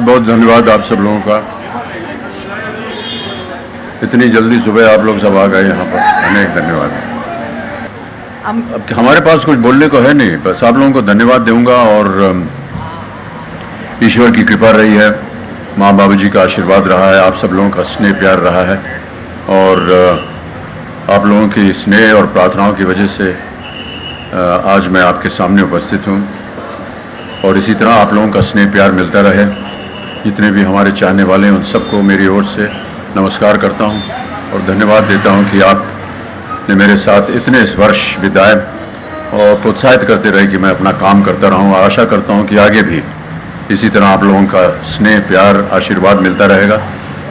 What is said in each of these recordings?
बहुत धन्यवाद आप सब लोगों का। इतनी जल्दी सुबह आप लोग सब आ गए यहाँ पर, अनेक धन्यवाद। अब हमारे पास कुछ बोलने को है नहीं, बस आप लोगों को धन्यवाद दूंगा। और ईश्वर की कृपा रही है, माँ बाबूजी का आशीर्वाद रहा है, आप सब लोगों का स्नेह प्यार रहा है, और आप लोगों की स्नेह और प्रार्थनाओं की वजह से आज मैं आपके सामने उपस्थित हूँ। और इसी तरह आप लोगों का स्नेह प्यार मिलता रहे। जितने भी हमारे चाहने वाले हैं उन सबको मेरी ओर से नमस्कार करता हूँ और धन्यवाद देता हूँ कि आपने मेरे साथ इतने वर्ष बिताए और प्रोत्साहित करते रहे कि मैं अपना काम करता रहूँ। आशा करता हूँ कि आगे भी इसी तरह आप लोगों का स्नेह प्यार आशीर्वाद मिलता रहेगा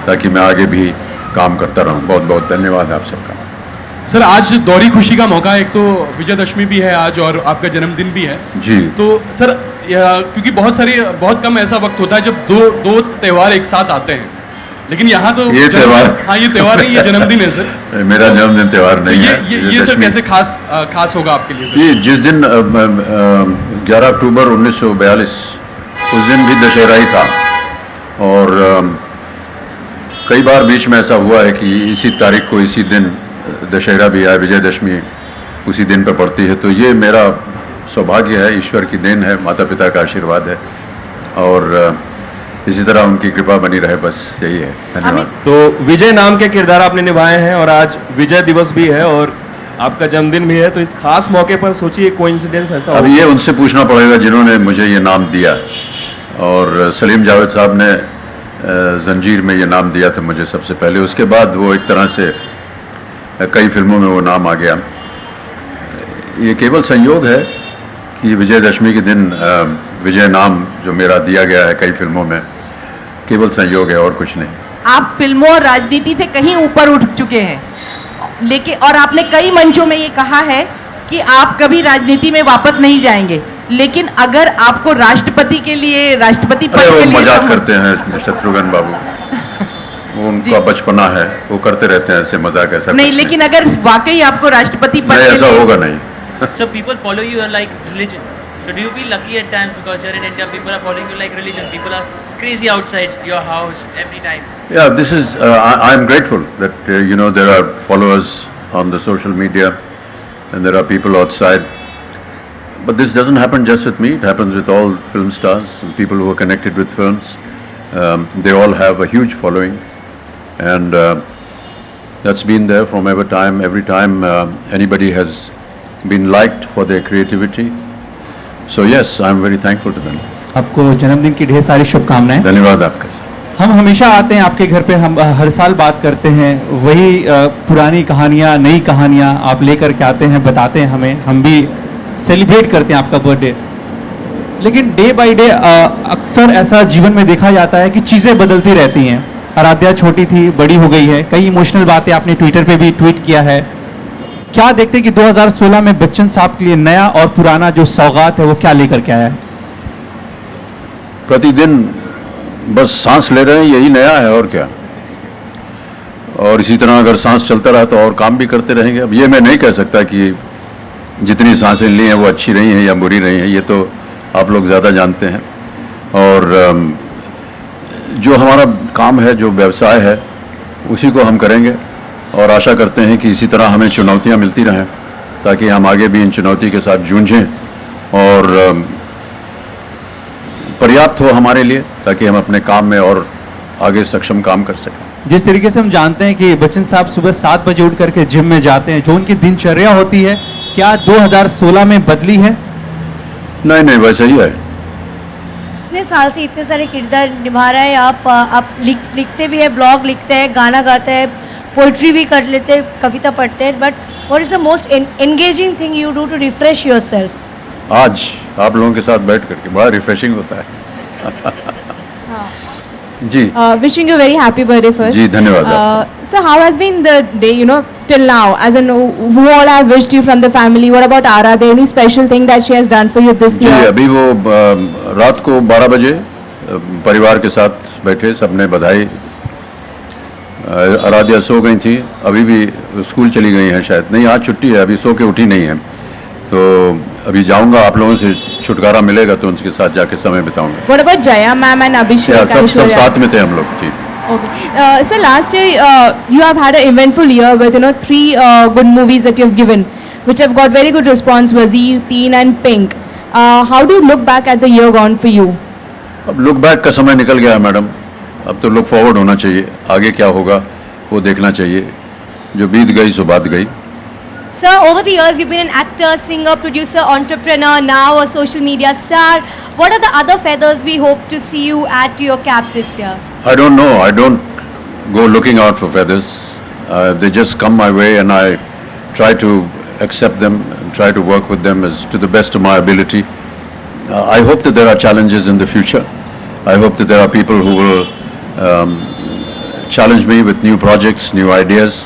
ताकि मैं आगे भी काम करता रहूँ। बहुत बहुत धन्यवाद आप सबका। सर, आज दोहरी खुशी का मौका है, एक तो विजयदशमी भी है आज और आपका जन्मदिन भी है जी। तो सर, क्योंकि बहुत कम ऐसा वक्त होता है जब दो त्यौहार एक साथ आते हैं, लेकिन यहाँ तो ये त्यौहार, हाँ ये त्यौहार नहीं, ये जन्मदिन है सर। मेरा जन्मदिन त्यौहार नहीं है। ये सर कैसे खास होगा आपके लिए सर? ये जिस दिन 11 अक्टूबर 1942 उस दिन भी दशहरा ही था, और कई बार बीच में ऐसा हुआ है कि इसी तारीख को इसी दिन दशहरा भी है, विजयदशमी उसी दिन पर पड़ती है। तो ये मेरा सौभाग्य है, ईश्वर की देन है, माता पिता का आशीर्वाद है, और इसी तरह उनकी कृपा बनी रहे, बस यही है। धन्यवाद। तो विजय नाम के किरदार आपने निभाए हैं और आज विजय दिवस भी है और आपका जन्मदिन भी है, तो इस खास मौके पर सोचिए कोइंसिडेंस ऐसा अब ये उनसे पूछना पड़ेगा जिन्होंने मुझे ये नाम दिया, और सलीम जावेद साहब ने जंजीर में ये नाम दिया था मुझे सबसे पहले। उसके बाद वो एक तरह से कई फिल्मों में वो नाम आ गया। ये केवल संयोग है कि विजयदशमी के दिन विजय नाम जो मेरा दिया गया है कई फिल्मों में, केवल संयोग है और कुछ नहीं। आप फिल्मों और राजनीति से कहीं ऊपर उठ चुके हैं, लेकिन और आपने कई मंचों में ये कहा है कि आप कभी राजनीति में वापस नहीं जाएंगे, लेकिन अगर आपको राष्ट्रपति के लिए, राष्ट्रपति पद के लिए, मजाक करते हैं शत्रुघ्न बाबू, वो उनका बचपना है, वो करते रहते हैं ऐसे मजाक, ऐसा नहीं। लेकिन अगर वाकई आपको राष्ट्रपति पद नहीं, ऐसा होगा नहीं। So people follow you like religion. So do you feel lucky at times because you're in India? People are following you like religion. People are crazy outside your house every time. Yeah, this is. I am grateful that there are followers on the social media, and there are people outside. But this doesn't happen just with me. It happens with all film stars, people who are connected with films. They all have a huge following, and that's been there from every time anybody has been liked for their creativity. So yes, I am very thankful to them. आपको जन्मदिन की ढेर सारी शुभकामनाएं। धन्यवाद आपका। हम हमेशा आते हैं आपके घर पे, हम हर साल बात करते हैं, वही पुरानी कहानियाँ, नई कहानियाँ आप लेकर के आते हैं, बताते हैं हमें, हम भी सेलिब्रेट करते हैं आपका बर्थडे। लेकिन डे बाय डे अक्सर ऐसा जीवन में देखा जाता है कि चीज़ें बदलती रहती हैं। आराध्या छोटी थी, बड़ी हो गई है, कई इमोशनल बातें आपने ट्विटर पे भी ट्वीट किया है। क्या देखते हैं कि 2016 में बच्चन साहब के लिए नया और पुराना जो सौगात है वो क्या लेकर के आया है? प्रतिदिन बस सांस ले रहे हैं, यही नया है और क्या। और इसी तरह अगर सांस चलता रहा तो और काम भी करते रहेंगे। अब ये मैं नहीं कह सकता कि जितनी सांसें ली हैं वो अच्छी रही हैं या बुरी रही हैं, ये तो आप लोग ज़्यादा जानते हैं। और जो हमारा काम है, जो व्यवसाय है, उसी को हम करेंगे, और आशा करते हैं कि इसी तरह हमें चुनौतियां मिलती रहें ताकि हम आगे भी इन चुनौती के साथ जूझें और पर्याप्त हो हमारे लिए, ताकि हम अपने काम में और आगे सक्षम काम कर सकें। जिस तरीके से हम जानते हैं कि बच्चन साहब सुबह 7 बजे उठ करके जिम में जाते हैं, जो उनकी दिनचर्या होती है, क्या 2016 में बदली है? नहीं, वैसा ही है। इतने साल से इतने सारे किरदार निभा रहा है आप लिखते भी है, ब्लॉग लिखते हैं, गाना गाते हैं, पोइट्री भी कर लेते हैं, कविता पढ़ते हैं, but what is the most engaging thing you do to refresh yourself? आज आप लोगों के साथ बैठ करके बड़ा रिफ्रेशिंग होता है। जी, wishing you a very happy birthday first. जी धन्यवाद। So how has been the day, till now? As in, who all have wished you from the family? What about Aradhya? Any special thing that she has done for you this year? जी, अभी वो रात को 12 बजे परिवार के साथ बैठे, सबने बधाई। आराध्या सो गई थी, अभी भी स्कूल चली गई हैं शायद, नहीं आज छुट्टी है, अभी सो के उठी नहीं है। तो अभी जाऊंगा, आप लोगों से छुटकारा मिलेगा तो उनके साथ जाके समय बिताऊंगा। What about Jaya ma'am and Abhishek? सब साथ में थे हम लोग जी। Okay. Sir, last year you have had an eventful year with 3 good movies that you have given, which have got very good response: Wazir, Teen, and Pink. How do you look back at the year gone for you? अब look back का समय निकल गया है madam, अब तो look forward होना चाहिए, आगे क्या होगा वो देखना चाहिए, जो बीत गई सो बात गई। Sir, over the years, you've been an actor, singer, producer, entrepreneur, now a social media star. What are the other feathers we hope to see you add to your cap this year? I don't know. I don't go looking out for feathers. They just come my way and I try to accept them and try to work with them as to the best of my ability. I hope that there are challenges in the future. I hope that there are people who will challenge me with new projects, new ideas.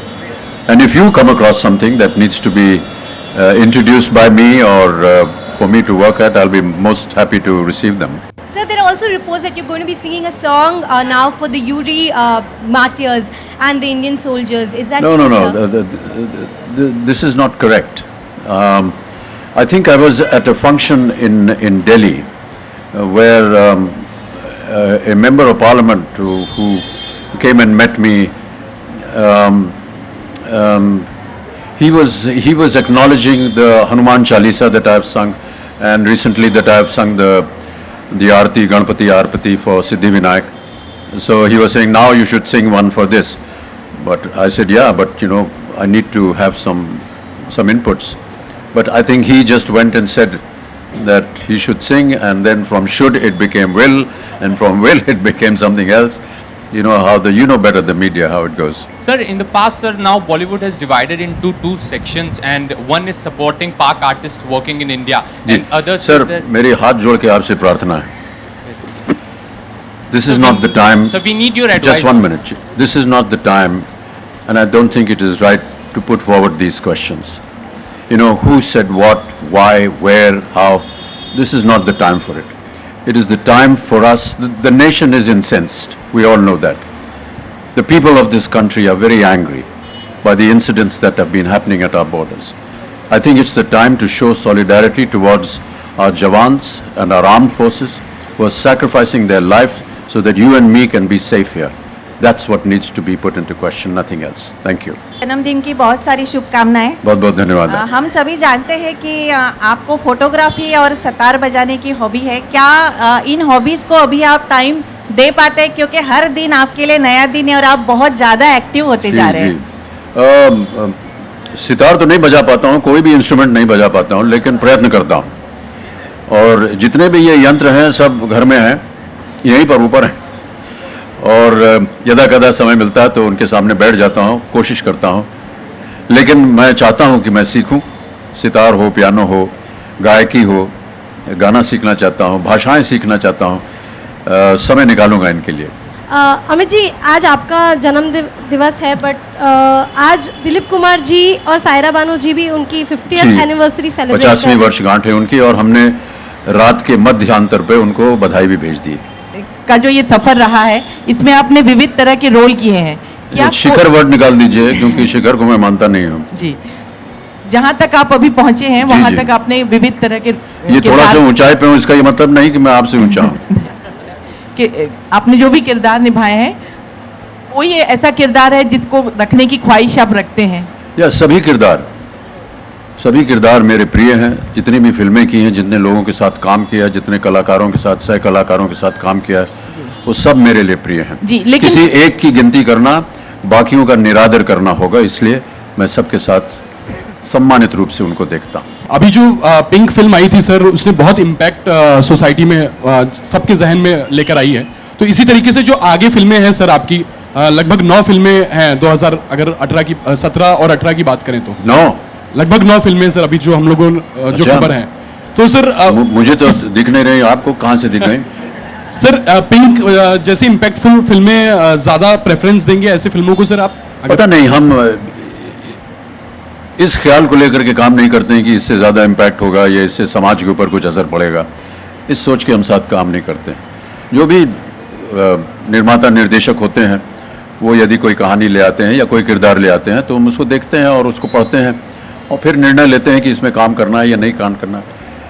And if you come across something that needs to be introduced by me or for me to work at, I'll be most happy to receive them. Sir, there are also reports that you're going to be singing a song now for the Uri martyrs and the Indian soldiers. Is that No, true, no, sir? no. This is not correct. I think I was at a function in Delhi where a member of parliament who came and met me, he was acknowledging the Hanuman Chalisa that I have sung, and recently that I have sung the Aarti, Ganpati Aarpati for Siddhi Vinayak. So he was saying, now you should sing one for this. But I said, yeah, but I need to have some inputs. But I think he just went and said that he should sing, and then from should it became will, and from will it became something else. You know better the media how it goes. Sir, in the past, sir, now Bollywood has divided into 2 sections, and one is supporting Pak artists working in India, and others. Sir, मेरे हाथ जोड़ के आपसे प्रार्थना है. This is not the time. Sir, we need your advice. Just 1 minute. This is not the time, and I don't think it is right to put forward these questions. Who said what, why, where, how. This is not the time for it. It is the time for us. The nation is incensed. We all know that. The people of this country are very angry by the incidents that have been happening at our borders. I think it's the time to show solidarity towards our Jawans and our armed forces who are sacrificing their life so that you and me can be safe here. That's what needs to be put into question, nothing else. Thank you. जन्मदिन की बहुत सारी शुभकामनाएं। बहुत बहुत धन्यवाद। हम सभी जानते हैं कि आपको फोटोग्राफी और सतार बजाने की हॉबी है। क्या इन हॉबीज को अभी आप टाइम दे पाते हैं, क्योंकि हर दिन आपके लिए नया दिन है और आप बहुत ज़्यादा एक्टिव होते जा रहे हैं। सितार तो नहीं बजा पाता हूँ, कोई भी इंस्ट्रूमेंट नहीं बजा पाता हूँ, लेकिन प्रयत्न करता हूँ। और जितने भी ये यंत्र हैं सब घर में हैं, यहीं पर ऊपर हैं, और यदा कदा समय मिलता है तो उनके सामने बैठ जाता हूँ, कोशिश करता हूँ। लेकिन मैं चाहता हूँ कि मैं सीखूँ, सितार हो, पियानो हो, गायकी हो, गाना सीखना चाहता हूँ, भाषाएं सीखना चाहता हूँ। समय निकालूंगा इनके लिए। अमित जी, आज आपका जन्म दिवस है, बट आज दिलीप कुमार जी और सायरा बानू जी भी उनकी 50th एनिवर्सरी सेलिब्रेट 50वीं वर्षगांठ है उनकी, और हमने रात के मध्यांतर पे उनको बधाई भी भेज दी। का जो ये सफर रहा है, इसमें आपने विविध तरह के रोल किए हैं। क्या शिखर वर्ड निकाल दीजिए, क्योंकि शिखर को मैं मानता नहीं हूँ जी। जहाँ तक आप अभी पहुँचे हैं वहाँ तक आपने विविध तरह के ये थोड़ा सा ऊंचाई पे हूँ, इसका ये मतलब नहीं कि मैं आपसे ऊंचा हूँ। कि आपने जो भी किरदार निभाए हैं, कोई ऐसा किरदार है जिसको रखने की ख्वाहिश आप रखते हैं? या सभी किरदार मेरे प्रिय हैं। जितनी भी फिल्में की हैं, जितने लोगों के साथ काम किया, जितने कलाकारों के साथ, सह कलाकारों के साथ काम किया है, वो सब मेरे लिए प्रिय हैं जी। लेकिन किसी एक की गिनती करना बाकियों का निरादर करना होगा, इसलिए मैं सबके साथ सम्मानित रूप से उनको देखता हूँ। अभी जो पिंक फिल्म आई थी सर, उसने बहुत इम्पैक्ट सोसाइटी में सबके जहन में लेकर आई है। तो इसी तरीके से जो आगे फिल्में हैं सर आपकी, लगभग 9 फिल्में हैं 17 और 18 की बात करें तो 9 लगभग 9 फिल्में सर अभी जो हम लोगों जो खबर है। तो सर मुझे तो दिख नहीं रही, आपको कहाँ से दिख रही? सर पिंक जैसी इम्पैक्टफुल फिल्में ज़्यादा प्रेफरेंस देंगे ऐसे फिल्मों को सर आप? पता नहीं, हम इस ख्याल को लेकर के काम नहीं करते हैं कि इससे ज़्यादा इम्पैक्ट होगा या इससे समाज के ऊपर कुछ असर पड़ेगा। इस सोच के हम साथ काम नहीं करते। जो भी निर्माता निर्देशक होते हैं, वो यदि कोई कहानी ले आते हैं या कोई किरदार ले आते हैं तो हम उसको देखते हैं और उसको पढ़ते हैं और फिर निर्णय लेते हैं कि इसमें काम करना है या नहीं काम करना है।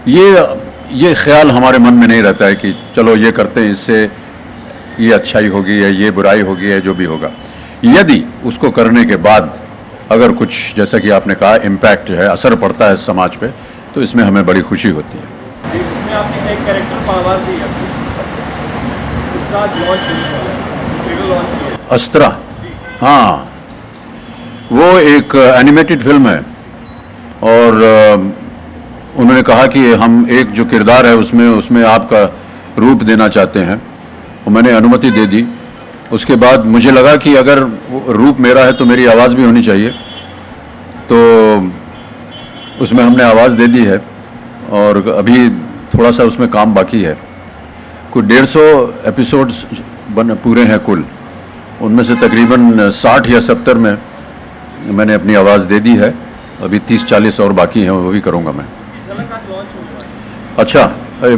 ये ख्याल हमारे मन में नहीं रहता है कि चलो ये करते हैं, इससे ये अच्छाई होगी या ये बुराई होगी या जो भी होगा। यदि उसको करने के बाद अगर कुछ, जैसा कि आपने कहा, इम्पैक्ट जो है, असर पड़ता है समाज पे, तो इसमें हमें बड़ी खुशी होती है। इसमें आपने एक कैरेक्टर को आवाज दी है, उसका लॉन्च किया, अस्त्रा, हाँ, वो एक एनिमेटेड फिल्म है और उन्होंने कहा कि हम एक जो किरदार है उसमें आपका रूप देना चाहते हैं, और मैंने अनुमति दे दी। उसके बाद मुझे लगा कि अगर रूप मेरा है तो मेरी आवाज़ भी होनी चाहिए, तो उसमें हमने आवाज़ दे दी है और अभी थोड़ा सा उसमें काम बाकी है। कुछ 150 एपिसोड्स पूरे हैं कुल, उनमें से तकरीबन 60 या 70 में मैंने अपनी आवाज़ दे दी है। अभी 30-40 और बाकी हैं, वो भी करूँगा मैं। अच्छा,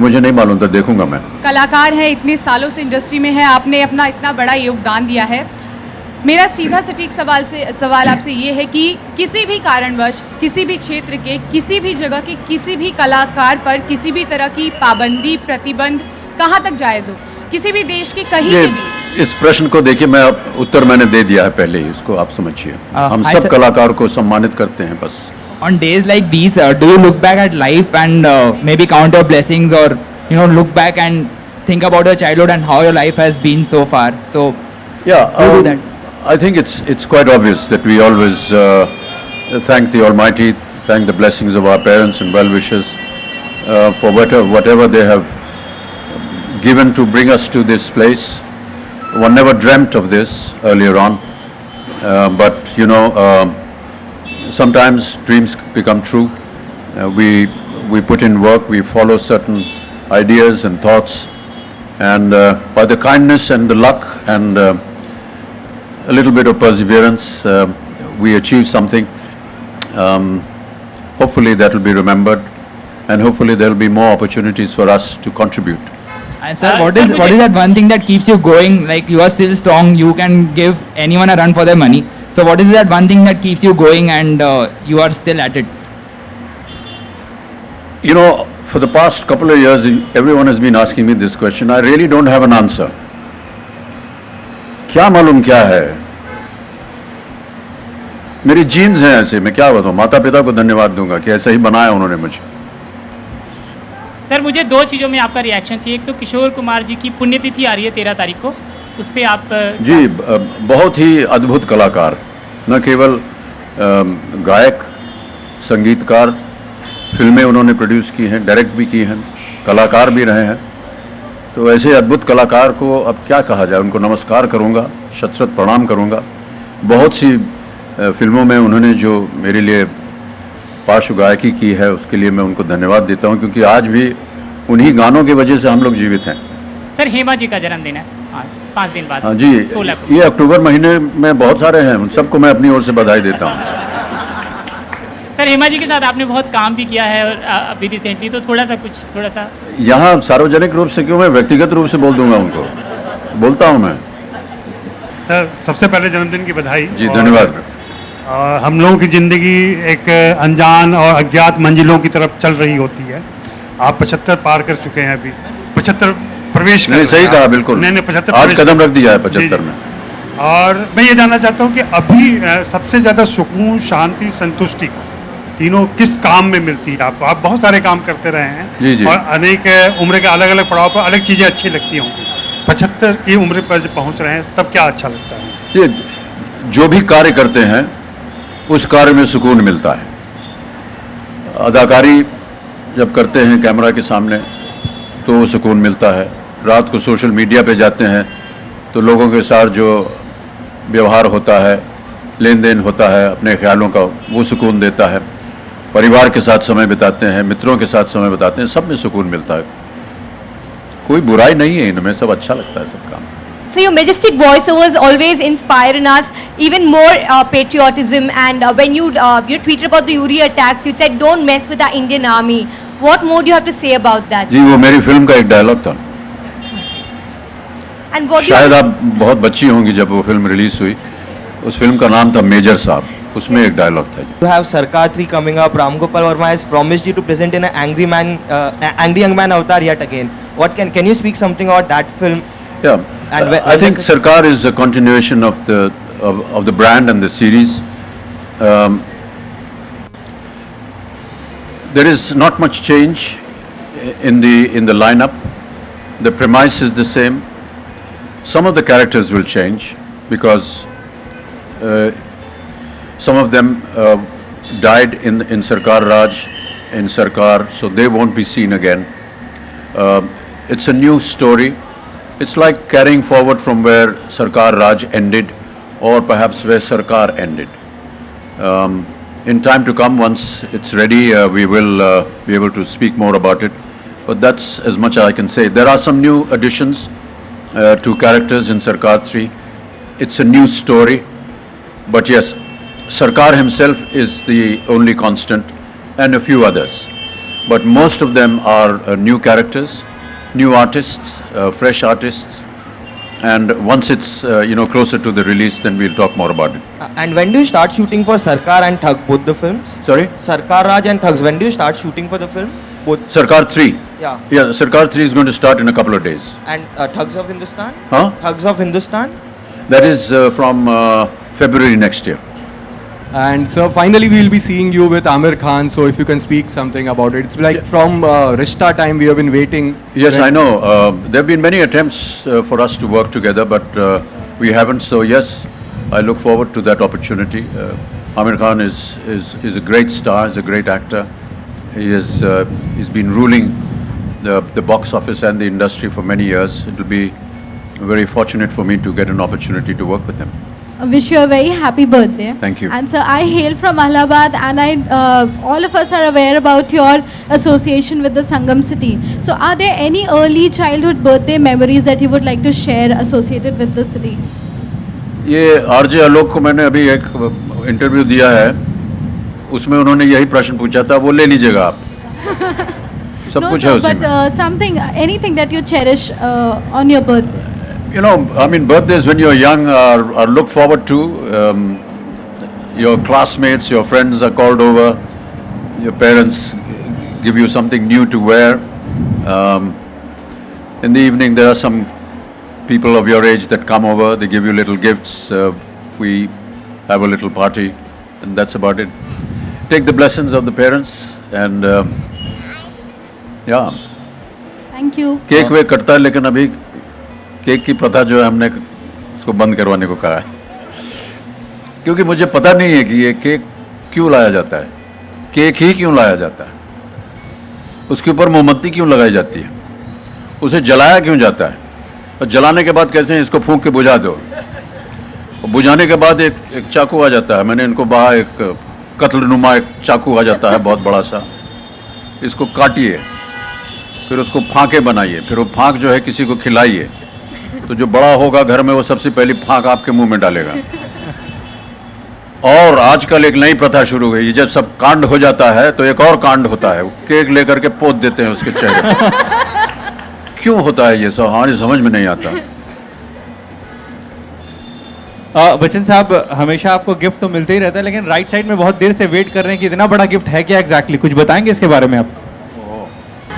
मुझे नहीं मालूम था, देखूंगा मैं। कलाकार है, इतने सालों से इंडस्ट्री में है, आपने अपना इतना बड़ा योगदान दिया है। मेरा सीधा सटीक सवाल आपसे ये है कि किसी भी कारणवश किसी भी क्षेत्र के किसी भी जगह के किसी भी कलाकार पर किसी भी तरह की पाबंदी, प्रतिबंध कहाँ तक जायज़ हो, किसी भी देश के कहीं के भी? इस प्रश्न को देखिए, मैं उत्तर मैंने दे दिया है पहले ही, इसको आप समझिए। हम hi, सब sir. कलाकार को सम्मानित करते हैं बस। On days like these, do you look back at life and maybe count your blessings, or look back and think about your childhood and how your life has been so far? So Yeah, do you do that? I think it's quite obvious that we always thank the Almighty, thank the blessings of our parents and well-wishers for whatever they have given to bring us to this place. One never dreamt of this earlier on, but sometimes dreams become true. We put in work, we follow certain ideas and thoughts, and by the kindness and the luck and a little bit of perseverance, we achieve something. Hopefully that will be remembered, and hopefully there will be more opportunities for us to contribute. And sir, what is that one thing that keeps you going? Like, you are still strong, you can give anyone a run for their money. So what is that one thing that keeps you going and you are still at it? For the past couple of years, everyone has been asking me this question. I really don't have an answer. क्या मालूम क्या है, मेरी jeans हैं ऐसे, मैं क्या बताऊं। माता पिता को धन्यवाद दूंगा कि ऐसा ही बनाया उन्होंने मुझे। सर, मुझे 2 चीज़ों में आपका रिएक्शन चाहिए। एक तो किशोर कुमार जी की पुण्यतिथि आ रही है 13 तारीख को, उस पर आप जी, बहुत ही अद्भुत कलाकार, न केवल गायक, संगीतकार, फिल्में उन्होंने प्रोड्यूस की हैं, डायरेक्ट भी की हैं, कलाकार भी रहे हैं। तो ऐसे अद्भुत कलाकार को अब क्या कहा जाए, उनको नमस्कार करूंगा, शत-शत प्रणाम करूंगा। बहुत सी फिल्मों में उन्होंने जो मेरे लिए पार्श्व गायकी की है, उसके लिए मैं उनको धन्यवाद देता हूं, क्योंकि आज भी उन्हीं गानों की वजह से हम लोग जीवित हैं। सर, हेमा जी का जन्मदिन है आज 5 दिन बाद। हाँ जी, 16 ये अक्टूबर महीने में बहुत सारे हैं, उन सबको मैं अपनी ओर से बधाई देता हूँ। सर, हेमा जी के साथ आपने बहुत काम भी किया है और अभी रिसेंटली, तो थोड़ा सा यहाँ सार्वजनिक रूप से क्यों, मैं व्यक्तिगत रूप से बोल दूंगा उनको, बोलता हूँ मैं। सर, सबसे पहले जन्मदिन की बधाई। जी, धन्यवाद। हम लोगों की ज़िंदगी एक अनजान और अज्ञात मंजिलों की तरफ चल रही होती है। आप 75 पार कर चुके हैं, अभी 75 प्रवेश कर। नहीं, सही कहा, बिल्कुल। नहीं, 75 आज कदम रख दिया है 75 में। और मैं ये जानना चाहता हूँ कि अभी सबसे ज़्यादा सुकून, शांति, संतुष्टि तीनों किस काम में मिलती है आपको? आप बहुत सारे काम करते रहे हैं जी, जी। और अनेक उम्र के अलग अलग पड़ाव पर अलग चीज़ें अच्छी लगती होंगी। 75 की उम्र पर जब पहुँच रहे हैं, तब क्या अच्छा लगता है? ये जो भी कार्य करते हैं उस कार्य में सुकून मिलता है। अदाकारी जब करते हैं कैमरा के सामने तो सुकून मिलता है। रात को सोशल मीडिया पे जाते हैं तो लोगों के साथ जो व्यवहार होता है, लेन देन होता है अपने ख्यालों का, वो सुकून देता है। परिवार के साथ समय बिताते हैं, मित्रों के साथ समय बिताते हैं, सब में सुकून मिलता है। कोई बुराई नहीं है इनमें, सब अच्छा लगता है सब काम। So your majestic voiceovers always inspire in us even more patriotism, and when you tweeted about the Uri attacks, you said don't mess with the Indian army. What more do you have to say about that? जी, वो मेरी film का एक dialogue था। And what शायद आप बहुत बच्ची होंगी जब वो फिल्म रिलीज हुई। उस फिल्म का नाम था मेजर साहब। उसमें एक डायलॉग था। You have Sarkar 3 coming up. Ram Gopal Verma has promised you to present in an angry young man avatar yet again. What can you speak something about that film? Yeah, And I think Sarkar is a continuation of the brand and the series. There is not much change in the lineup. The premise is the same. Some of the characters will change because some of them died in Sarkar Raj, in Sarkar, so they won't be seen again. It's a new story. It's like carrying forward from where Sarkar Raj ended, or perhaps where Sarkar ended. In time to come, once it's ready, we will be able to speak more about it. But that's as much as I can say. There are some new additions to characters in Sarkar 3. It's a new story. But yes, Sarkar himself is the only constant, and a few others. But most of them are new characters, new artists, fresh artists. And once it's closer to the release, then we'll talk more about it. And when do you start shooting for Sarkar and Thug, both the films? Sorry? Sarkar Raj and Thugs, when do you start shooting for the film? Both. Sarkar 3. Yeah. Yeah, Sarkar 3 is going to start in a couple of days. And Thugs of Hindustan? Huh? Thugs of Hindustan? That is from February next year. And so finally we will be seeing you with Amir Khan, so if you can speak something about it. It's like from Rishta time we have been waiting. Yes, I know. There have been many attempts for us to work together, but we haven't. So yes, I look forward to that opportunity. Amir Khan is a great star, is a great actor. He's been ruling the box office and the industry for many years. It will be very fortunate for me to get an opportunity to work with him. Wish you a very happy birthday. Thank you. And sir, I hail from Allahabad, and all of us are aware about your association with the Sangam city. So are there any early childhood birthday memories that you would like to share associated with the city? ये RJ आलोक को मैंने अभी एक interview दिया है, उसमें उन्होंने यही प्रश्न पूछा था, वो ले लीजिएगा आप। सब कुछ है उसमें। But something, anything that you cherish on your birthday. You know, I mean, birthdays when you're young are looked forward to. Your classmates, your friends are called over. Your parents give you something new to wear. In the evening, there are some people of your age that come over. They give you little gifts. We have a little party, and that's about it. Take the blessings of the parents, and yeah. Thank you. Cake वे कटता है, लेकिन अभी cake की प्रथा जो है हमने उसको बंद करवाने को कहा है, क्योंकि मुझे पता नहीं है कि ये केक क्यों लाया जाता है, केक ही क्यों लाया जाता है, उसके ऊपर मोमबत्ती क्यों लगाई जाती है, उसे जलाया क्यों जाता है, और जलाने के बाद कैसे इसको फूंक के बुझा दो, और बुझाने के बाद एक चाकू आ जाता है, मैंने इनको बाहर एक कत्लनुमा एक चाकू आ जाता है बहुत बड़ा सा, इसको काटिए, फिर उसको फांके बनाइए, फिर वो फांक जो है किसी को खिलाइए, तो जो बड़ा होगा घर में वो सबसे पहली फांक आपके मुंह में डालेगा। और आजकल एक नई प्रथा शुरू हुई, जब सब कांड हो जाता है तो एक और कांड होता है, केक लेकर के पोत देते हैं उसके चेहरे पर। क्यों होता है ये सब, हमारी समझ में नहीं आता। बच्चन साहब, हमेशा आपको गिफ्ट तो मिलते ही रहता है, लेकिन राइट साइड में बहुत देर से वेट कर रहे हैं कि इतना बड़ा गिफ्ट है क्या एग्जैक्टली, कुछ बताएंगे इसके बारे में आप?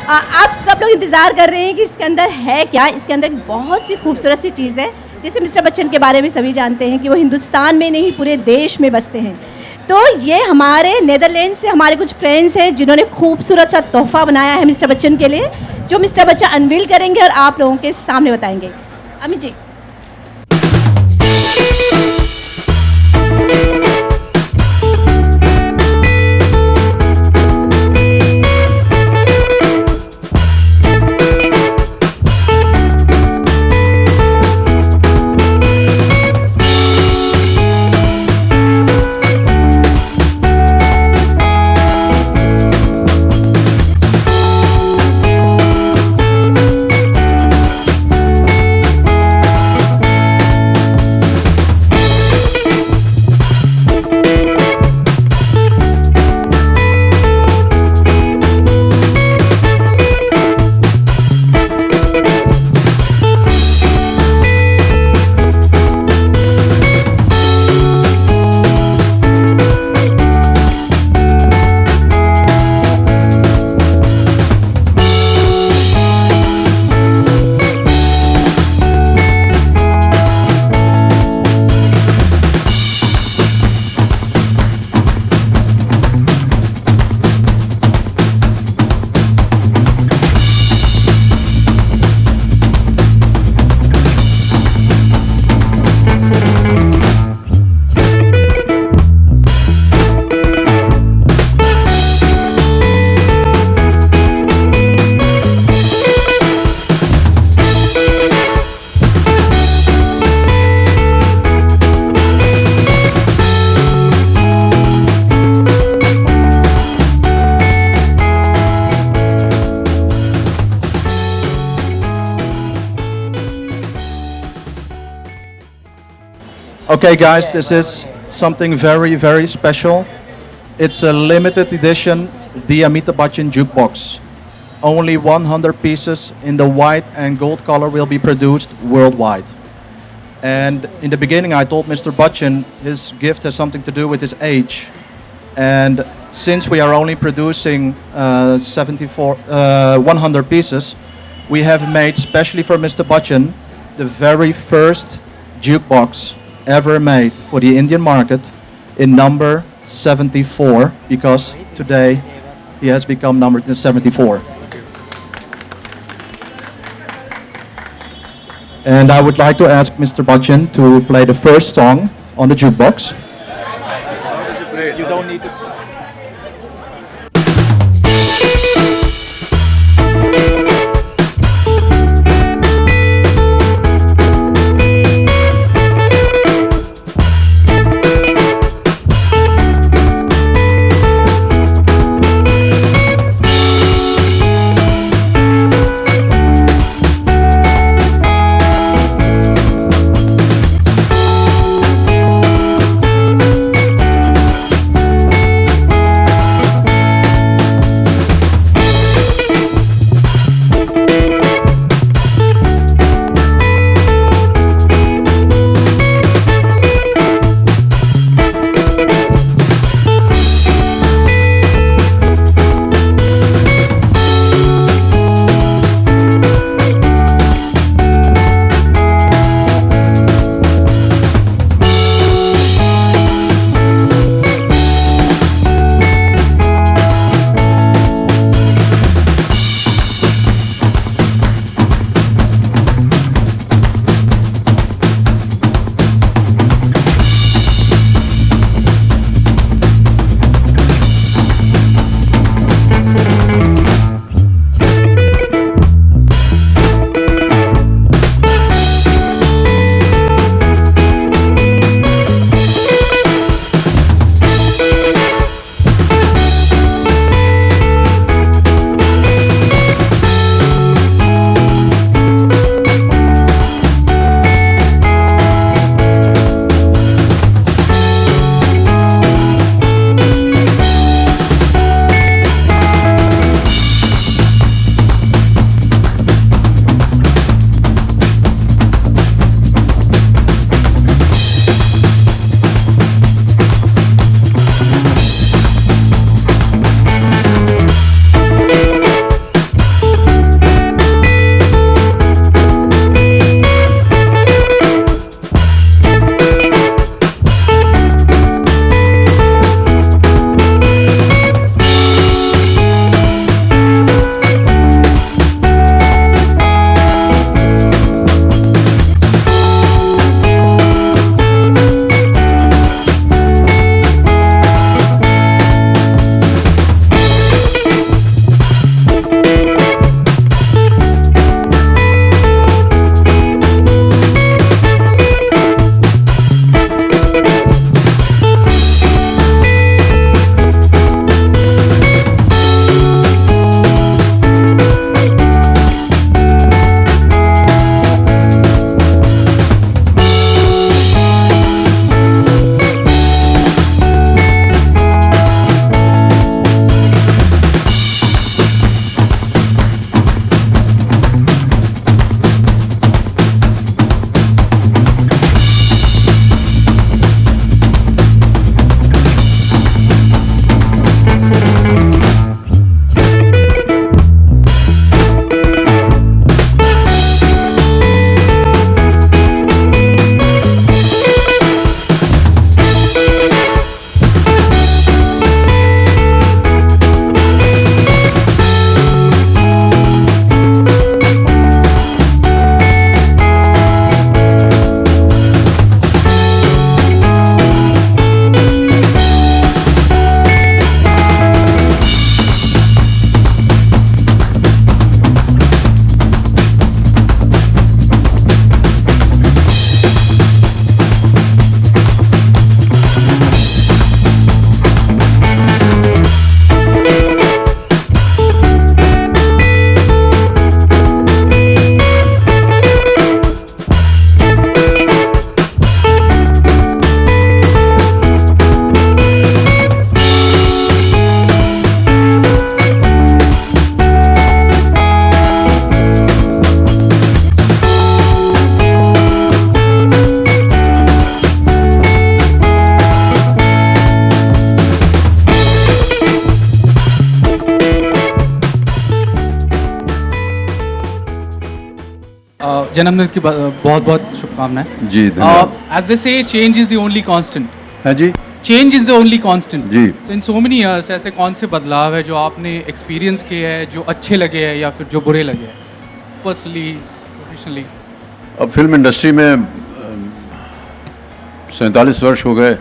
आप सब लोग इंतजार कर रहे हैं कि इसके अंदर है क्या। इसके अंदर बहुत सी खूबसूरत सी चीज़ है। जैसे मिस्टर बच्चन के बारे में सभी जानते हैं कि वो हिंदुस्तान में नहीं पूरे देश में बसते हैं, तो ये हमारे नेदरलैंड से हमारे कुछ फ्रेंड्स हैं जिन्होंने खूबसूरत सा तोहफा बनाया है मिस्टर बच्चन के लिए, जो मिस्टर बच्चन अनवील करेंगे और आप लोगों के सामने बताएंगे। Amit ji. Okay, guys, this is something very, very special. It's a limited edition The Amitabh Bachchan Jukebox. Only 100 pieces in the white and gold color will be produced worldwide. And in the beginning, I told Mr. Bachchan his gift has something to do with his age. And since we are only producing 100 pieces, we have made, specially for Mr. Bachchan, the very first jukebox ever made for the Indian market in number 74, because today he has become number 74. And I would like to ask Mr. Bachchan to play the first song on the jukebox. You don't need to. जन्मदिन की बहुत बहुत शुभकामनाएं जी धन्यवाद। As they say change is the only constant. हाँ जी, change is the only constant. जी। In so many years ऐसे कौन से बदलाव है जो आपने एक्सपीरियंस किए हैं, जो अच्छे लगे हैं या फिर जो बुरे लगे हैं, पर्सनली, प्रोफेशनली? अब फिल्म इंडस्ट्री में 47 वर्ष हो गए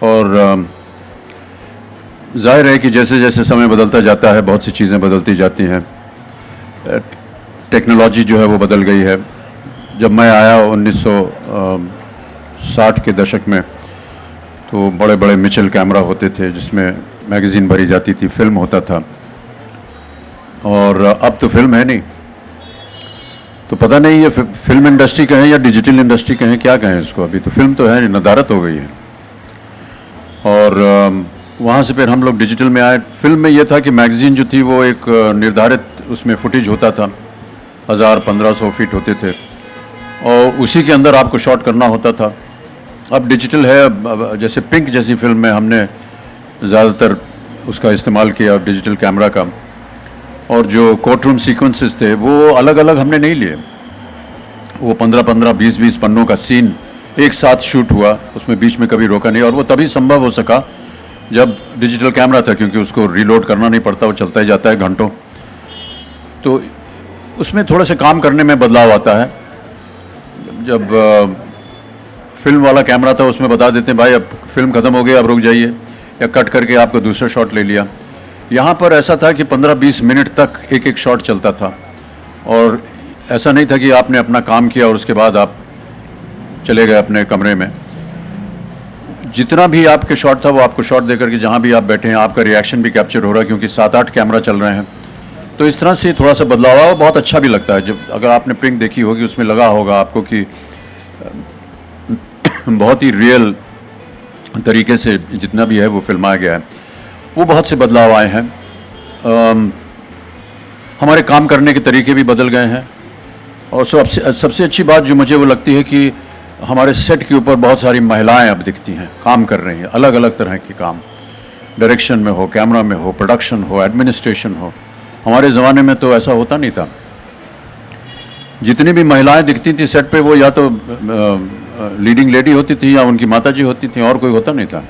और जाहिर है कि जैसे जैसे समय बदलता जाता है बहुत सी चीज़ें बदलती जाती हैं। टेक्नोलॉजी जो है वो बदल गई है। जब मैं आया 1960 के दशक में तो बड़े बड़े मिचेल कैमरा होते थे जिसमें मैगज़ीन भरी जाती थी, फिल्म होता था, और अब तो फिल्म है नहीं। तो पता नहीं ये फिल्म इंडस्ट्री कहें या डिजिटल इंडस्ट्री कहें, क्या कहें इसको। अभी तो फिल्म तो है नहीं, नदारत हो गई है। और वहाँ से फिर हम लोग डिजिटल में आए। फिल्म में ये था कि मैगज़ीन जो थी वो एक निर्धारित उसमें फुटेज होता था, 1000-1500 फीट होते थे और उसी के अंदर आपको शॉट करना होता था। अब डिजिटल है। अब जैसे पिंक जैसी फिल्म में हमने ज़्यादातर उसका इस्तेमाल किया डिजिटल कैमरा का, और जो कोर्ट रूम सीक्वेंसेस थे वो अलग अलग हमने नहीं लिए। वो 15-15, 20-20 पन्नों का सीन एक साथ शूट हुआ, उसमें बीच में कभी रोका नहीं। और वो तभी संभव हो सका जब डिजिटल कैमरा था, क्योंकि उसको रीलोड करना नहीं पड़ता, वो चलता ही जाता है घंटों। तो उसमें थोड़ा सा काम करने में बदलाव आता है। जब फिल्म वाला कैमरा था उसमें बता देते हैं भाई अब फिल्म ख़त्म हो गई, अब रुक जाइए, या कट करके आपको दूसरा शॉट ले लिया। यहाँ पर ऐसा था कि 15-20 मिनट तक एक एक शॉट चलता था, और ऐसा नहीं था कि आपने अपना काम किया और उसके बाद आप चले गए अपने कमरे में। जितना भी आपके शॉट था वो आपको शॉट देकर के जहाँ भी आप बैठे हैं आपका रिएक्शन भी कैप्चर हो रहा है, क्योंकि 7-8 कैमरा चल रहे हैं। तो इस तरह से थोड़ा सा बदलाव हुआ, बहुत अच्छा भी लगता है। जब अगर आपने पिंक देखी होगी उसमें लगा होगा आपको कि बहुत ही रियल तरीके से जितना भी है वो फिल्माया गया है। वो बहुत से बदलाव आए हैं। हमारे काम करने के तरीके भी बदल गए हैं, और सबसे अच्छी बात जो मुझे वो लगती है कि हमारे सेट के ऊपर बहुत सारी महिलाएं अब दिखती हैं, काम कर रही हैं, अलग अलग तरह के काम, डायरेक्शन में हो, कैमरा में हो, प्रोडक्शन हो, एडमिनिस्ट्रेशन हो। हमारे ज़माने में तो ऐसा होता नहीं था। जितनी भी महिलाएं दिखती थी सेट पे वो या तो लीडिंग लेडी होती थी या उनकी माताजी होती थी, और कोई होता नहीं था।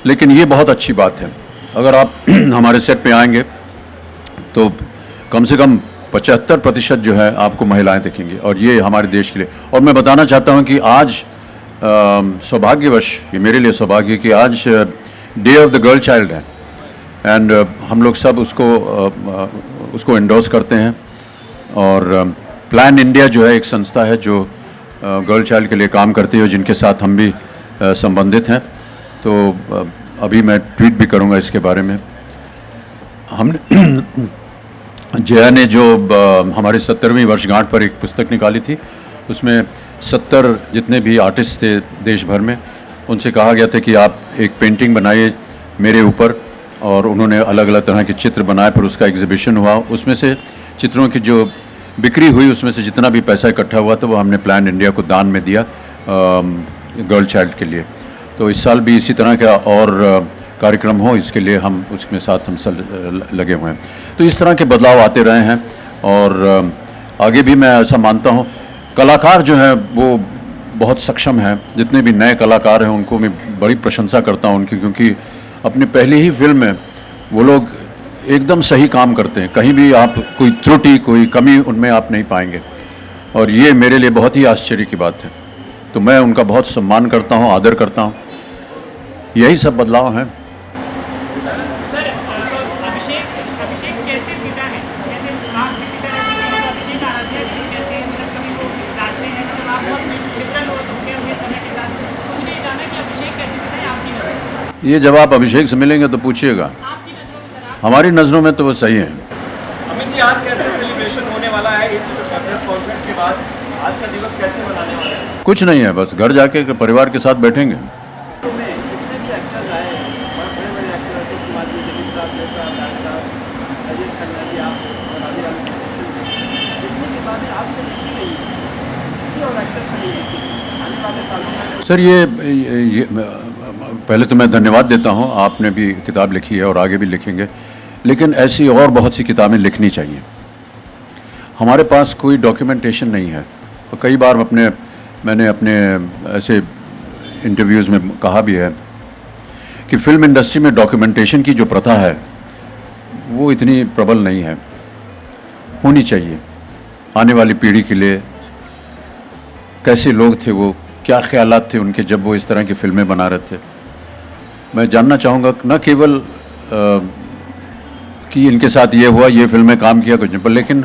लेकिन ये बहुत अच्छी बात है। अगर आप हमारे सेट पे आएंगे तो कम से कम 75% जो है आपको महिलाएं दिखेंगी, और ये हमारे देश के लिए। और मैं बताना चाहता हूँ कि आज सौभाग्यवश, ये मेरे लिए सौभाग्य कि आज day of the girl child है, एंड हम लोग सब उसको एंडोर्स करते हैं। और प्लान इंडिया जो है एक संस्था है जो गर्ल चाइल्ड के लिए काम करती है, जिनके साथ हम भी संबंधित हैं। तो अभी मैं ट्वीट भी करूंगा इसके बारे में। हमने जया ने जो हमारे 70वीं वर्षगांठ पर एक पुस्तक निकाली थी, उसमें 70 जितने भी आर्टिस्ट थे देश भर में, उनसे कहा गया था कि आप एक पेंटिंग बनाइए मेरे ऊपर, और उन्होंने अलग अलग तरह के चित्र बनाए। फिर उसका एग्जीबिशन हुआ, उसमें से चित्रों की जो बिक्री हुई उसमें से जितना भी पैसा इकट्ठा हुआ तो वो हमने प्लान इंडिया को दान में दिया गर्ल चाइल्ड के लिए। तो इस साल भी इसी तरह का और कार्यक्रम हो, इसके लिए हम उसमें साथ हम सब लगे हुए हैं। तो इस तरह के बदलाव आते रहे हैं, और आगे भी मैं ऐसा मानता हूँ। कलाकार जो हैं वो बहुत सक्षम हैं। जितने भी नए कलाकार हैं उनको मैं बड़ी प्रशंसा करता हूँ उनकी, क्योंकि अपनी पहली ही फिल्म में वो लोग एकदम सही काम करते हैं। कहीं भी आप कोई त्रुटि, कोई कमी उनमें आप नहीं पाएंगे, और ये मेरे लिए बहुत ही आश्चर्य की बात है। तो मैं उनका बहुत सम्मान करता हूँ, आदर करता हूँ। यही सब बदलाव हैं। ये जब आप अभिषेक से मिलेंगे तो पूछिएगा। हमारी नज़रों में तो वो सही है। अमित जी, आज कैसे सेलिब्रेशन होने वाला है इस प्रेस कॉन्फ्रेंस के बाद? आज का दिवस कैसे मनाने वाले हैं? कुछ नहीं है, बस घर जाके परिवार के साथ बैठेंगे। सर ये पहले तो मैं धन्यवाद देता हूँ, आपने भी किताब लिखी है और आगे भी लिखेंगे, लेकिन ऐसी और बहुत सी किताबें लिखनी चाहिए। हमारे पास कोई डॉक्यूमेंटेशन नहीं है। और कई बार मैंने अपने ऐसे इंटरव्यूज़ में कहा भी है कि फिल्म इंडस्ट्री में डॉक्यूमेंटेशन की जो प्रथा है वो इतनी प्रबल नहीं है, होनी चाहिए। आने वाली पीढ़ी के लिए कैसे लोग थे वो, क्या ख्यालात थे उनके जब वो इस तरह की फिल्में बना रहे थे। मैं जानना चाहूँगा न केवल कि इनके साथ ये हुआ, ये फिल्में काम किया कुछ नहीं, पर लेकिन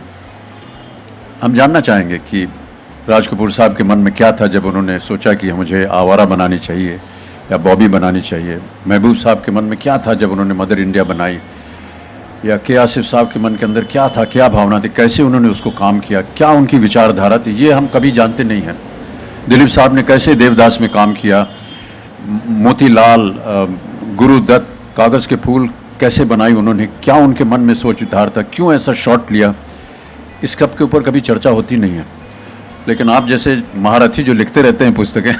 हम जानना चाहेंगे कि राज कपूर साहब के मन में क्या था जब उन्होंने सोचा कि मुझे आवारा बनानी चाहिए या बॉबी बनानी चाहिए। महबूब साहब के मन में क्या था जब उन्होंने मदर इंडिया बनाई, या के आसिफ साहब के मन के अंदर क्या था, क्या भावना थी, कैसे उन्होंने उसको काम किया, क्या उनकी विचारधारा थी, ये हम कभी जानते नहीं हैं। दिलीप साहब ने कैसे देवदास में काम किया, मोतीलाल, गुरुदत्त, कागज़ के फूल कैसे बनाई उन्होंने, क्या उनके मन में सोच विचार था, क्यों ऐसा शॉट लिया, इस सब के ऊपर कभी चर्चा होती नहीं है। लेकिन आप जैसे महारथी जो लिखते रहते हैं पुस्तकें,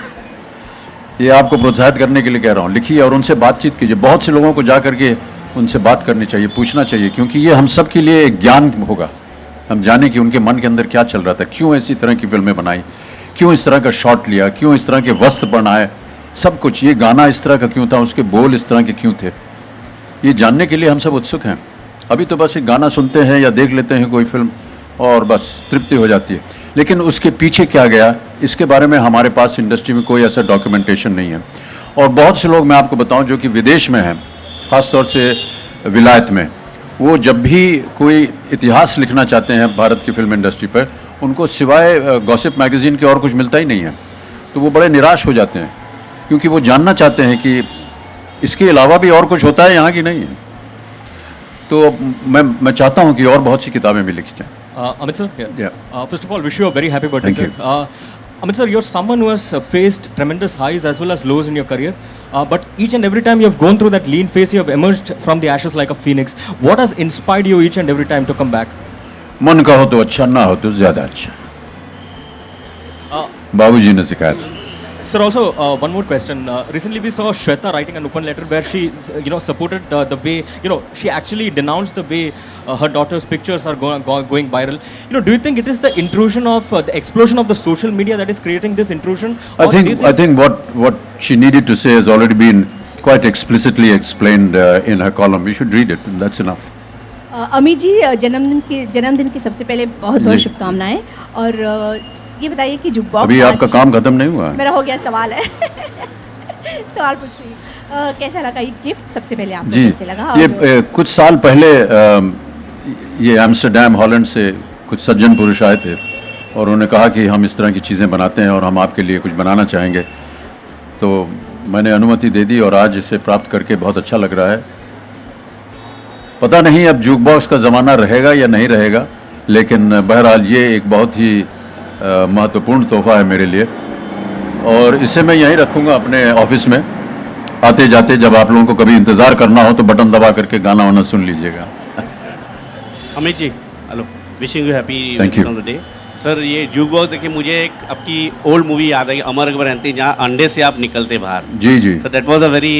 ये आपको प्रोत्साहित करने के लिए कह रहा हूँ, लिखिए और उनसे बातचीत कीजिए। बहुत से लोगों को जा करके उनसे बात करनी चाहिए, पूछना चाहिए, क्योंकि ये हम सब के लिए एक ज्ञान होगा। हम जाने कि उनके मन के अंदर क्या चल रहा था, क्यों ऐसी तरह की फिल्में बनाई, क्यों इस तरह का शॉट लिया, क्यों इस तरह के वस्त्र बनाए, सब कुछ। ये गाना इस तरह का क्यों था, उसके बोल इस तरह के क्यों थे, ये जानने के लिए हम सब उत्सुक हैं। अभी तो बस एक गाना सुनते हैं या देख लेते हैं कोई फिल्म और बस तृप्ति हो जाती है, लेकिन उसके पीछे क्या गया इसके बारे में हमारे पास इंडस्ट्री में कोई ऐसा डॉक्यूमेंटेशन नहीं है। और बहुत से लोग मैं आपको बताऊं जो कि विदेश में हैं, ख़ास तौर से विलायत में, वो जब भी कोई इतिहास लिखना चाहते हैं भारत की फिल्म इंडस्ट्री पर, उनको सिवाय गॉसिप मैगज़ीन के और कुछ मिलता ही नहीं है। तो वो बड़े निराश हो जाते हैं, क्योंकि वो जानना चाहते हैं कि इसके अलावा भी और कुछ होता है यहाँ की नहीं है। तो मैं चाहता हूँ कि और बहुत सी किताबें भी लिखी जाएँ। Amit sir, first of all, wish you a very happy birthday, Thank sir. Amit sir, you're someone who has faced tremendous highs as well as lows in your career. But each and every time you have gone through that lean phase, you have emerged from the ashes like a phoenix. What has inspired you each and every time to come back? मन का हो तो अच्छा, ना हो तो ज़्यादा अच्छा। बाबूजी ने सिखाया था। Sir, also one more question. Recently, we saw Shweta writing an open letter where she, supported the way, she actually denounced the way her daughter's pictures are going viral. Do you think it is the intrusion of the explosion of the social media that is creating this intrusion? I think what she needed to say has already been quite explicitly explained in her column. You should read it. And that's enough. Amit ji, जन्मदिन की सबसे पहले बहुत बहुत शुभकामनाएं। और ये बताइए कि जुक बॉक्स, अभी आपका काम खत्म नहीं हुआ है? मेरा हो गया, सवाल है। सवाल पूछ रही हूँ, कैसा लगा ये गिफ्ट? सबसे पहले आपको कैसे लगा? ये कुछ साल पहले ये एम्स्टर्डम हॉलैंड से कुछ सज्जन पुरुष आए थे और उन्होंने कहा कि हम इस तरह की चीज़ें बनाते हैं और हम आपके लिए कुछ बनाना चाहेंगे। तो मैंने अनुमति दे दी और आज इसे प्राप्त करके बहुत अच्छा लग रहा है। पता नहीं अब जूक बॉक्स का ज़माना रहेगा या नहीं रहेगा, लेकिन बहरहाल ये एक बहुत ही महत्वपूर्ण तोहफा है मेरे लिए और इसे मैं यहीं रखूँगा अपने ऑफिस में। आते जाते जब आप लोगों को कभी इंतज़ार करना हो तो बटन दबा करके गाना वाना सुन लीजिएगा। Amit ji, hello, wishing you happy Thank you. On the day. Sir, ये जूक बॉक्स देखिए, मुझे एक आपकी ओल्ड मूवी याद आई, अमर अकबर एंथनी, जहाँ अंडे से आप निकलते बाहर। जी जी। तो दैट वाज अ वेरी,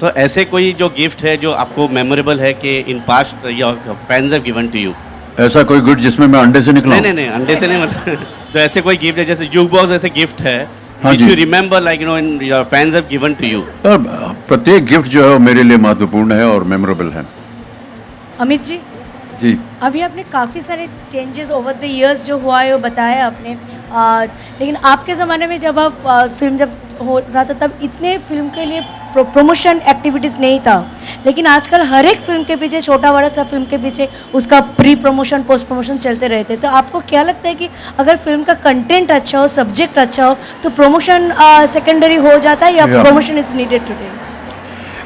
तो ऐसे कोई जो गिफ्ट है जो आपको मेमोरेबल है कि in past your fans have given to you? ऐसा कोई गिफ्ट जिसमें मैं अंडे से निकला? नहीं, अंडे से नहीं, मतलब तो ऐसे कोई गिफ्ट है जैसे जूक बॉक्स ऐसे गिफ्ट है हाँ which जी। you remember like in your fans have given to you? प्रत्येक गिफ्ट जो है वो मेरे लिए महत्वपूर्ण है और मेमोरेबल है। अमित जी, जी, अभी आपने काफ़ी सारे चेंजेस ओवर द इयर्स जो हुआ है वो बताया आपने, लेकिन आपके ज़माने में जब आप फिल्म जब हो रहा था तब इतने फिल्म के लिए प्रमोशन एक्टिविटीज़ नहीं था, लेकिन आजकल हर एक फिल्म के पीछे, छोटा बड़ा सा फिल्म के पीछे उसका प्री प्रमोशन पोस्ट प्रमोशन चलते रहते। तो आपको क्या लगता है कि अगर फिल्म का कंटेंट अच्छा हो, सब्जेक्ट अच्छा हो, तो प्रमोशन सेकेंडरी हो जाता है या प्रमोशन इज़ नीडेड टुडे?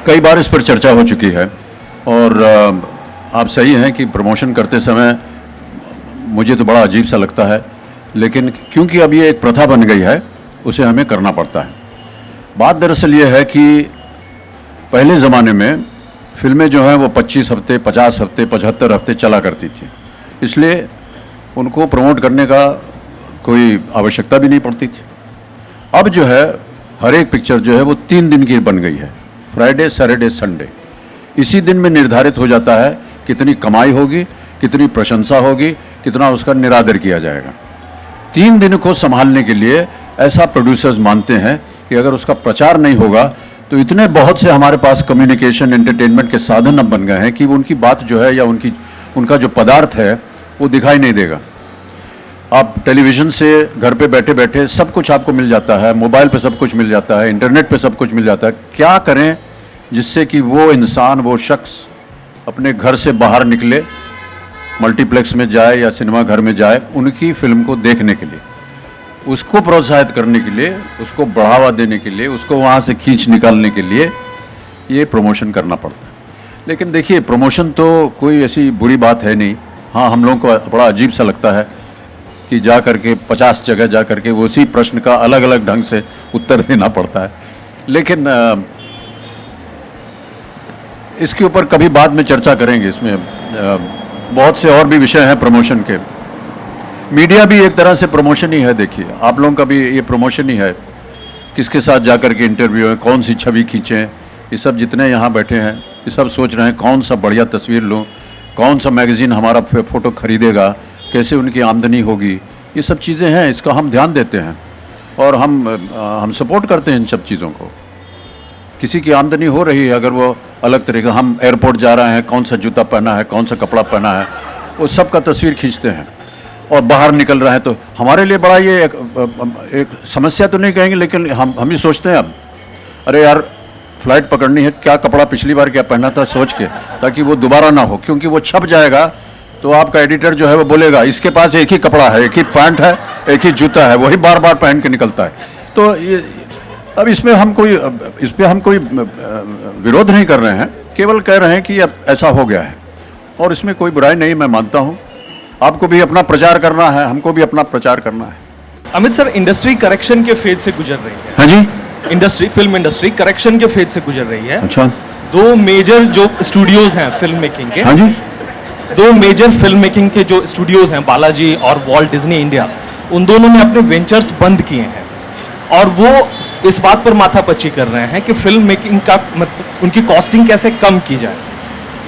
कई बार इस पर चर्चा हो चुकी है और आप सही हैं कि प्रमोशन करते समय मुझे तो बड़ा अजीब सा लगता है, लेकिन क्योंकि अब ये एक प्रथा बन गई है उसे हमें करना पड़ता है। बात दरअसल ये है कि पहले ज़माने में फिल्में जो हैं वो 25 हफ्ते, 50 हफ्ते, 75 हफ्ते चला करती थी, इसलिए उनको प्रमोट करने का कोई आवश्यकता भी नहीं पड़ती थी। अब जो है हर एक पिक्चर जो है वो 3 दिन की बन गई है, फ्राइडे, सैटरडे, संडे। इसी दिन में निर्धारित हो जाता है कितनी कमाई होगी, कितनी प्रशंसा होगी, कितना उसका निरादर किया जाएगा। 3 दिन को संभालने के लिए ऐसा प्रोड्यूसर्स मानते हैं कि अगर उसका प्रचार नहीं होगा तो इतने बहुत से हमारे पास कम्युनिकेशन एंटरटेनमेंट के साधन अब बन गए हैं कि उनकी बात जो है या उनका जो पदार्थ है वो दिखाई नहीं देगा। आप टेलीविज़न से घर पे बैठे बैठे सब कुछ आपको मिल जाता है, मोबाइल पे सब कुछ मिल जाता है, इंटरनेट पे सब कुछ मिल जाता है। क्या करें जिससे कि वो इंसान, वो शख्स अपने घर से बाहर निकले, मल्टीप्लेक्स में जाए या सिनेमा घर में जाए उनकी फिल्म को देखने के लिए, उसको प्रोत्साहित करने के लिए, उसको बढ़ावा देने के लिए, उसको वहाँ से खींच निकालने के लिए ये प्रमोशन करना पड़ता है। लेकिन देखिए, प्रमोशन तो कोई ऐसी बुरी बात है नहीं। हाँ, हम लोगों को बड़ा अजीब सा लगता है कि जा करके 50 जगह जा करके उसी प्रश्न का अलग अलग ढंग से उत्तर देना पड़ता है। लेकिन इसके ऊपर कभी बाद में चर्चा करेंगे। इसमें बहुत से और भी विषय हैं प्रमोशन के। मीडिया भी एक तरह से प्रमोशन ही है। देखिए, आप लोगों का भी ये प्रमोशन ही है। किसके साथ जा कर के इंटरव्यू है, कौन सी छवि खींचें, ये सब जितने यहाँ बैठे हैं ये सब सोच रहे हैं कौन सा बढ़िया तस्वीर लूँ, कौन सा मैगज़ीन हमारा फ़ोटो खरीदेगा, कैसे उनकी आमदनी होगी। ये सब चीज़ें हैं, इसका हम ध्यान देते हैं और हम सपोर्ट करते हैं इन सब चीज़ों को। किसी की आमदनी हो रही है, अगर वो अलग तरीके, हम एयरपोर्ट जा रहे हैं, कौन सा जूता पहना है, कौन सा कपड़ा पहना है, वो सब का तस्वीर खींचते हैं। और बाहर निकल रहे हैं तो हमारे लिए बड़ा ये एक समस्या तो नहीं कहेंगे, लेकिन हम ही सोचते हैं अब, अरे यार फ्लाइट पकड़नी है, क्या कपड़ा पिछली बार क्या पहना था सोच के, ताकि वो दोबारा ना हो, क्योंकि वो छप जाएगा तो आपका एडिटर जो है वो बोलेगा इसके पास एक ही कपड़ा है, एक ही पैंट है, एक ही जूता है, वही बार बार पहन के निकलता है। तो ये अब इस पर हम कोई विरोध नहीं कर रहे हैं, केवल कह रहे हैं कि अब ऐसा हो गया है और इसमें कोई बुराई नहीं, मैं मानता हूँ। आपको भी अपना प्रचार करना है, हमको भी अपना प्रचार करना है। अमित सर, इंडस्ट्री करेक्शन के फेज से गुजर रही है। हाँ जी, इंडस्ट्री, फिल्म इंडस्ट्री करेक्शन के फेज से गुजर रही है। अच्छा। 2 मेजर जो स्टूडियोज हैं फिल्म मेकिंग के, हाँ जी, 2 मेजर फिल्म मेकिंग के जो स्टूडियोज हैं, बालाजी और वॉल्ट डिज्नी इंडिया, उन दोनों ने अपने वेंचर्स बंद किए हैं और वो इस बात पर माथापच्ची कर रहे हैं कि फिल्म मेकिंग का उनकी कॉस्टिंग कैसे कम की जाए।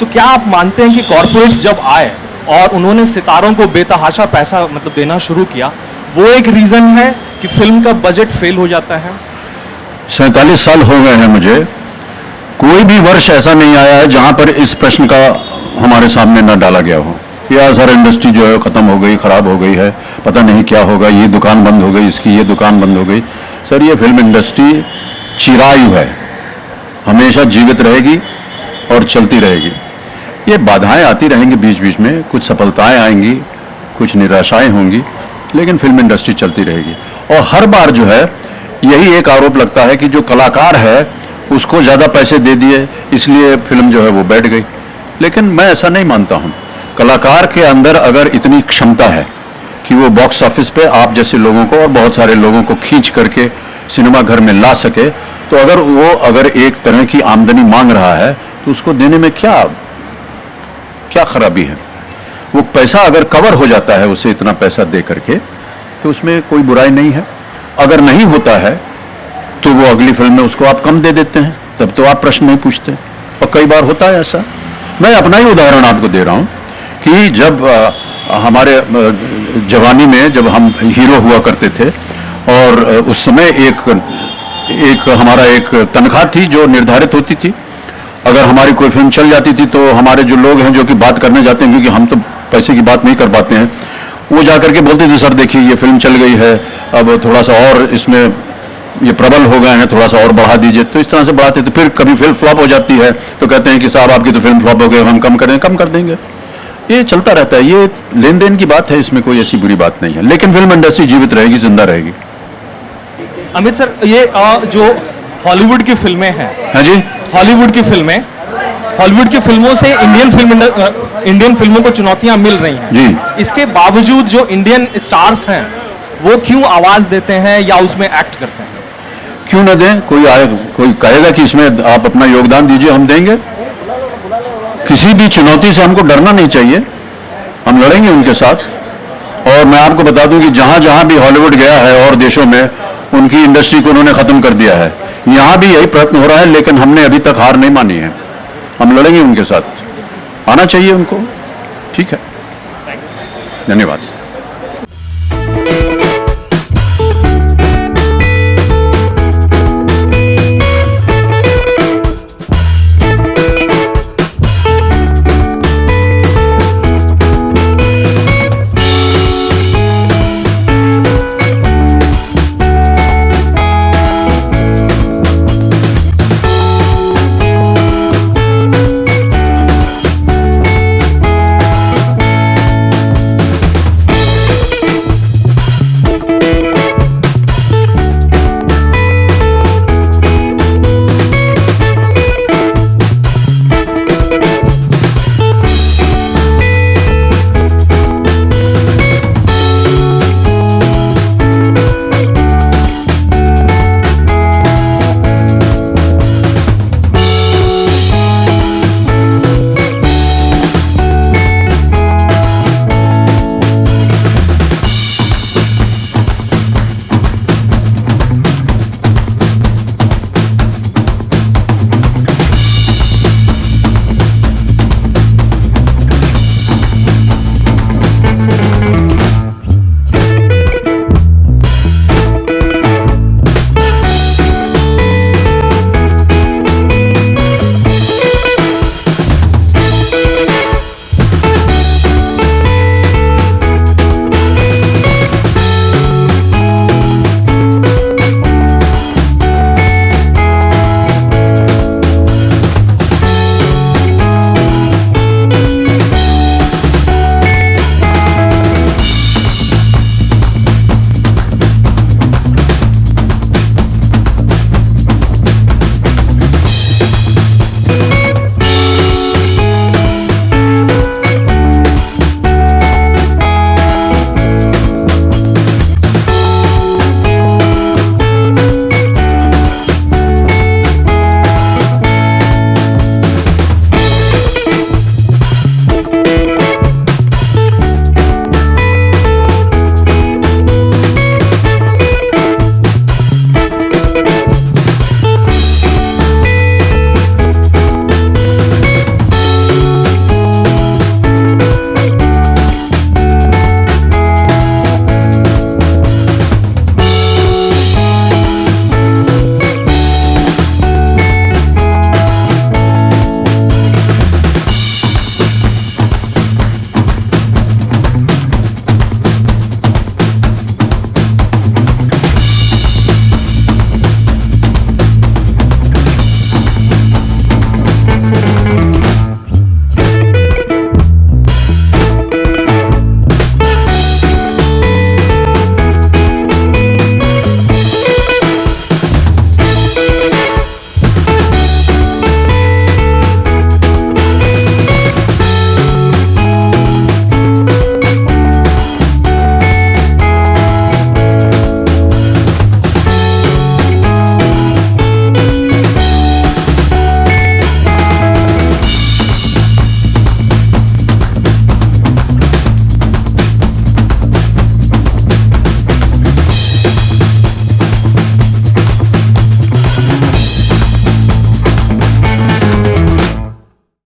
तो क्या आप मानते हैं कि कॉर्पोरेट्स जब आए और उन्होंने सितारों को बेतहाशा पैसा देना शुरू किया, वो एक रीजन है कि फिल्म का बजट फेल हो जाता है? 47 साल हो गए हैं मुझे, कोई भी वर्ष ऐसा नहीं आया है जहां पर इस प्रश्न का हमारे सामने न डाला गया हो। या सर इंडस्ट्री जो है ख़त्म हो गई, ख़राब हो गई है, पता नहीं क्या होगा, ये दुकान बंद हो गई, इसकी ये दुकान बंद हो गई। सर, ये फिल्म इंडस्ट्री चिरायु है, हमेशा जीवित रहेगी और चलती रहेगी। ये बाधाएं आती रहेंगी बीच बीच में, कुछ सफलताएं आएंगी, कुछ निराशाएं होंगी, लेकिन फिल्म इंडस्ट्री चलती रहेगी। और हर बार जो है यही एक आरोप लगता है कि जो कलाकार है उसको ज़्यादा पैसे दे दिए, इसलिए फिल्म जो है वो बैठ गई। लेकिन मैं ऐसा नहीं मानता हूँ। कलाकार के अंदर अगर इतनी क्षमता है कि वो बॉक्स ऑफिस पे आप जैसे लोगों को और बहुत सारे लोगों को खींच करके सिनेमा घर में ला सके, तो अगर एक तरह की आमदनी मांग रहा है तो उसको देने में क्या खराबी है। वो पैसा अगर कवर हो जाता है उसे इतना पैसा दे करके, तो उसमें कोई बुराई नहीं है। अगर नहीं होता है तो वो अगली फिल्म में उसको आप कम दे देते हैं, तब तो आप प्रश्न नहीं पूछते। और कई बार होता है ऐसा। मैं अपना ही उदाहरण आपको दे रहा हूँ कि जब हमारे जवानी में जब हम हीरो हुआ करते थे और उस समय एक हमारा एक तनख्वाह थी जो निर्धारित होती थी। अगर हमारी कोई फिल्म चल जाती थी तो हमारे जो लोग हैं जो कि बात करने जाते हैं, क्योंकि हम तो पैसे की बात नहीं कर पाते हैं, वो जा करके बोलते थे सर देखिए ये फिल्म चल गई है, अब थोड़ा सा और इसमें ये प्रबल हो गए हैं, थोड़ा सा और बढ़ा दीजिए। तो इस तरह से बढ़ाते थे। फिर कभी फिल्म फ्लॉप हो जाती है तो कहते हैं कि साहब आपकी तो फिल्म फ्लॉप हो गई, हम कम कर देंगे। ये चलता रहता है, ये लेन देन की बात है, इसमें कोई ऐसी बुरी बात नहीं है। लेकिन फिल्म इंडस्ट्री जीवित रहेगी, जिंदा रहेगी। अमित सर, ये जो हॉलीवुड की फिल्में हैं, हाँ जी, हॉलीवुड की फिल्मों से इंडियन फिल्मों को चुनौतियां मिल रही हैं जी। इसके बावजूद जो इंडियन स्टार्स हैं वो क्यों आवाज देते हैं या उसमें एक्ट करते हैं? क्यों न दें? कोई कहेगा कि इसमें आप अपना योगदान दीजिए, हम देंगे। किसी भी चुनौती से हमको डरना नहीं चाहिए, हम लड़ेंगे उनके साथ। और मैं आपको बता दूं कि जहां जहां भी हॉलीवुड गया है और देशों में, उनकी इंडस्ट्री को उन्होंने खत्म कर दिया है। यहां भी यही प्रयत्न हो रहा है, लेकिन हमने अभी तक हार नहीं मानी है। हम लड़ेंगे उनके साथ, आना चाहिए उनको। ठीक है। धन्यवाद।